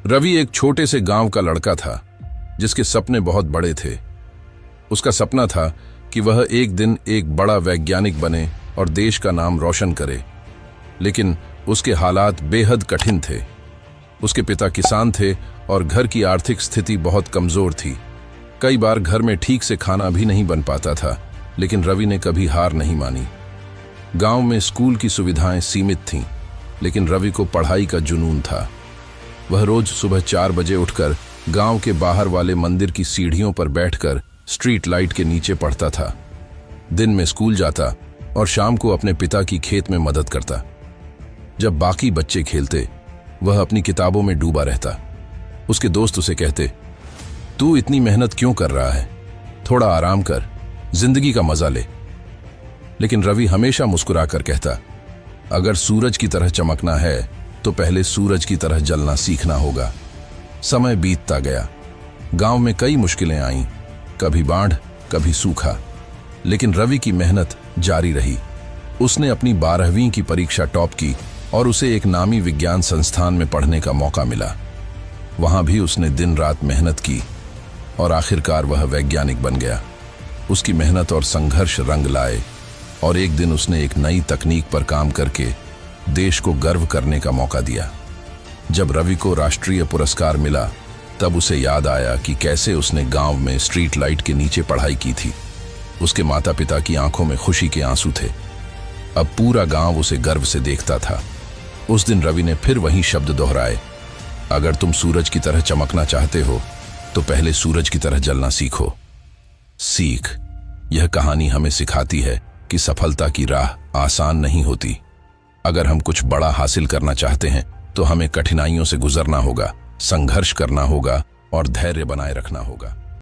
रवि एक छोटे से गांव का लड़का था जिसके सपने बहुत बड़े थे। उसका सपना था कि वह एक दिन एक बड़ा वैज्ञानिक बने और देश का नाम रोशन करे, लेकिन उसके हालात बेहद कठिन थे। उसके पिता किसान थे और घर की आर्थिक स्थिति बहुत कमजोर थी। कई बार घर में ठीक से खाना भी नहीं बन पाता था, लेकिन रवि ने कभी हार नहीं मानी। गांव में स्कूल की सुविधाएं सीमित थीं, लेकिन रवि को पढ़ाई का जुनून था। वह रोज सुबह 4 बजे उठकर गांव के बाहर वाले मंदिर की सीढ़ियों पर बैठकर स्ट्रीट लाइट के नीचे पढ़ता था। दिन में स्कूल जाता और शाम को अपने पिता की खेत में मदद करता। जब बाकी बच्चे खेलते, वह अपनी किताबों में डूबा रहता। उसके दोस्त उसे कहते, तू इतनी मेहनत क्यों कर रहा है? थोड़ा आराम कर, जिंदगी का मजा ले। लेकिन रवि हमेशा मुस्कुराकर कहता, अगर सूरज की तरह चमकना है तो पहले सूरज की तरह जलना सीखना होगा। समय बीतता गया। गांव में कई मुश्किलें आईं, कभी बाढ़, कभी सूखा, लेकिन रवि की मेहनत जारी रही। उसने अपनी 12वीं की परीक्षा टॉप की और उसे एक नामी विज्ञान संस्थान में पढ़ने का मौका मिला। वहां भी उसने दिन रात मेहनत की और आखिरकार वह वैज्ञानिक बन गया। उसकी मेहनत और संघर्ष रंग लाए और एक दिन उसने एक नई तकनीक पर काम करके देश को गर्व करने का मौका दिया। जब रवि को राष्ट्रीय पुरस्कार मिला, तब उसे याद आया कि कैसे उसने गांव में स्ट्रीट लाइट के नीचे पढ़ाई की थी। उसके माता पिता की आंखों में खुशी के आंसू थे। अब पूरा गांव उसे गर्व से देखता था। उस दिन रवि ने फिर वही शब्द दोहराए, अगर तुम सूरज की तरह चमकना चाहते हो तो पहले सूरज की तरह जलना सीखो। सीख। यह कहानी हमें सिखाती है कि सफलता की राह आसान नहीं होती। अगर हम कुछ बड़ा हासिल करना चाहते हैं तो हमें कठिनाइयों से गुजरना होगा, संघर्ष करना होगा और धैर्य बनाए रखना होगा।